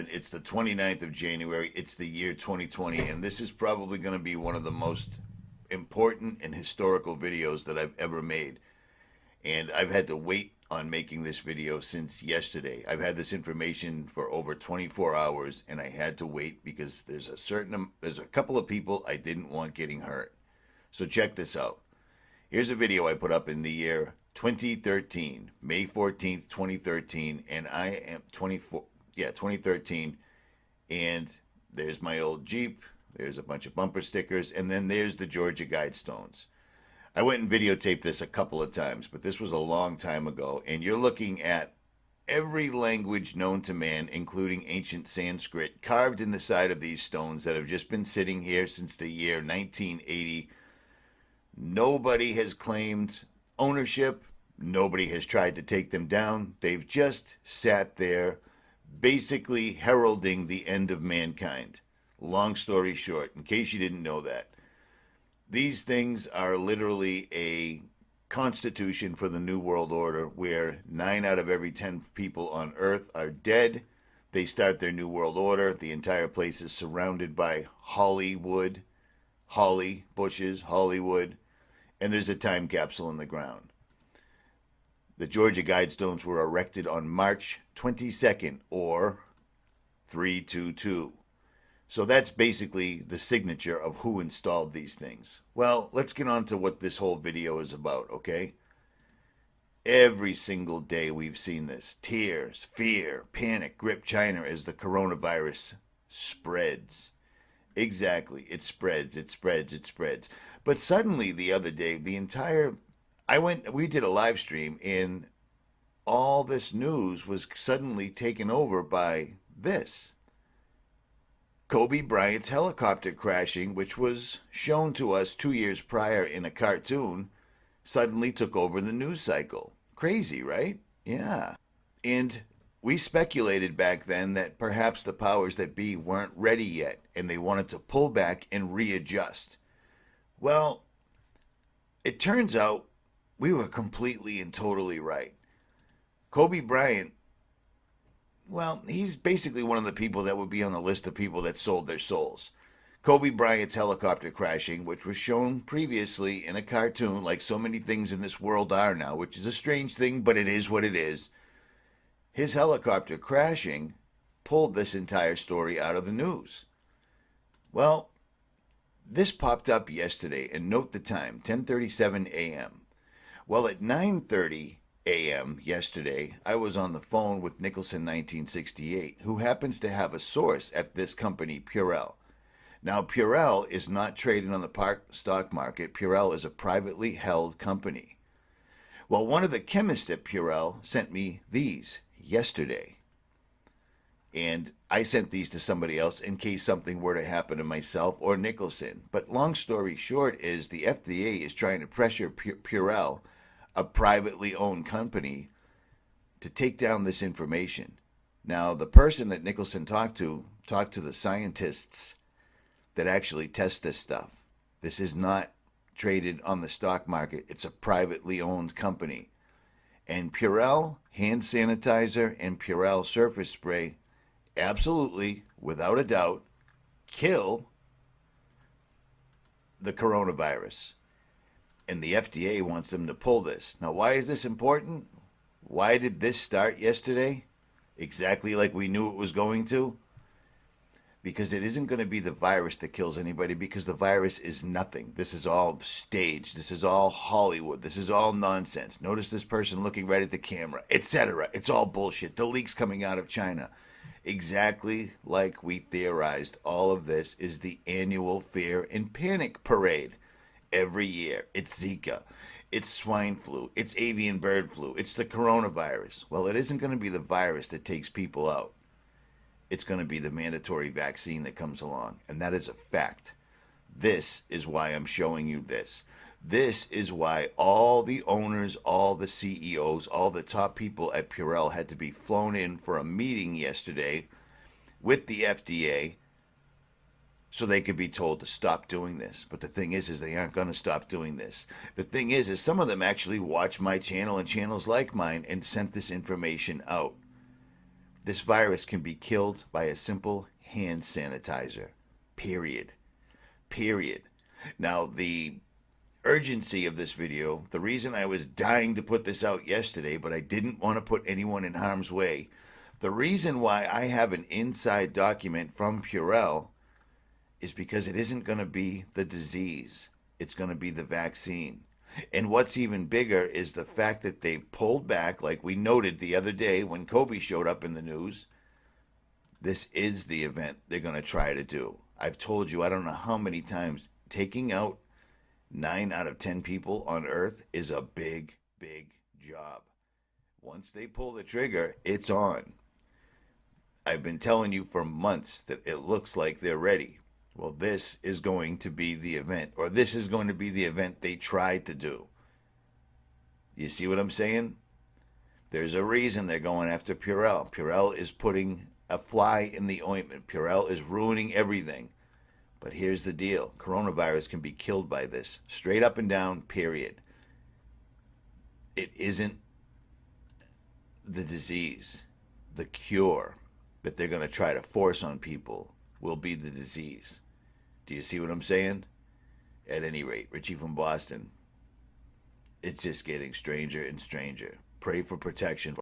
gentlemen, it's the 29th of January. It's the year 2020, and this is probably going to be one of the most important and historical videos that I've ever made. And I've had to wait on making this video since yesterday. I've had this information for over 24 hours, and I had to wait because there's a couple of people I didn't want getting hurt. So check this out. Here's a video I put up in the year 2013, May 14th, 2013, and I am 2013, and there's my old Jeep, there's a bunch of bumper stickers, and then there's the Georgia Guidestones. I went and videotaped this a couple of times, but this was a long time ago, and you're looking at every language known to man, including ancient Sanskrit, carved in the side of these stones that have just been sitting here since the year 1980. Nobody has claimed ownership. Nobody has tried to take them down. They've just sat there, basically heralding the end of mankind. Long story short, in case you didn't know that, these things are literally a constitution for the New World Order, where 9 out of every 10 people on Earth are dead. They start their New World Order. The entire place is surrounded by Hollywood, holly bushes, Hollywood, and there's a time capsule in the ground. The Georgia Guidestones were erected on March 22nd, or 322. So that's basically the signature of who installed these things. Well, let's get on to what this whole video is about, okay? Every single day we've seen this. Tears, fear, panic grip China as the coronavirus spreads. Exactly. It spreads, it spreads, it spreads. But suddenly the other day, we did a live stream, and all this news was suddenly taken over by this. Kobe Bryant's helicopter crashing, which was shown to us 2 years prior in a cartoon, suddenly took over the news cycle. Crazy, right? Yeah. And we speculated back then that perhaps the powers that be weren't ready yet, and they wanted to pull back and readjust. Well, it turns out we were completely and totally right. Kobe Bryant, well, he's basically one of the people that would be on the list of people that sold their souls. Kobe Bryant's helicopter crashing, which was shown previously in a cartoon, like so many things in this world are now, which is a strange thing, but it is what it is. His helicopter crashing pulled this entire story out of the news. Well, this popped up yesterday, and note the time, 10:37 a.m. Well, at 9:30 a.m. yesterday, I was on the phone with Nicholson 1968, who happens to have a source at this company, Purell. Now, Purell is not traded on the stock market. Purell is a privately held company. Well, one of the chemists at Purell sent me these yesterday, and I sent these to somebody else in case something were to happen to myself or Nicholson. But long story short is the FDA is trying to pressure Purell, a privately owned company, to take down this information. Now, the person that Nicholson talked to the scientists that actually test this stuff. This is not traded on the stock market. It's a privately owned company. And Purell hand sanitizer and Purell surface spray absolutely, without a doubt, kill the coronavirus. And the FDA wants them to pull this. Now, why is this important? Why did this start yesterday? Exactly like we knew it was going to? Because it isn't going to be the virus that kills anybody, because the virus is nothing. This is all staged. This is all Hollywood. This is all nonsense. Notice this person looking right at the camera, etc. It's all bullshit. The leaks coming out of China. Exactly like we theorized, all of this is the annual fear and panic parade. Every year. It's Zika. It's swine flu. It's avian bird flu. It's the coronavirus. Well, it isn't going to be the virus that takes people out. It's going to be the mandatory vaccine that comes along. And that is a fact. This is why I'm showing you this. This is why all the owners, all the CEOs, all the top people at Purell had to be flown in for a meeting yesterday with the FDA so they could be told to stop doing this. But the thing is they aren't going to stop doing this. The thing is some of them actually watch my channel and channels like mine and sent this information out. This virus can be killed by a simple hand sanitizer. Period. Period. Now, the urgency of this video, the reason I was dying to put this out yesterday, but I didn't want to put anyone in harm's way, the reason why I have an inside document from Purell is because it isn't going to be the disease. It's going to be the vaccine. And what's even bigger is the fact that they pulled back, like we noted the other day when Kobe showed up in the news. This is the event they're going to try to do. I've told you, I don't know how many times, taking out 9 out of 10 people on Earth is a big, big job. Once they pull the trigger, it's on. I've been telling you for months that it looks like they're ready. Well, this is going to be the event, or this is going to be the event they tried to do. You see what I'm saying? There's a reason they're going after Purell. Purell is putting a fly in the ointment. Purell is ruining everything. But here's the deal. Coronavirus can be killed by this. Straight up and down, period. It isn't the disease. The cure that they're going to try to force on people will be the disease. Do you see what I'm saying? At any rate, Richie from Boston, it's just getting stranger and stranger. Pray for protection.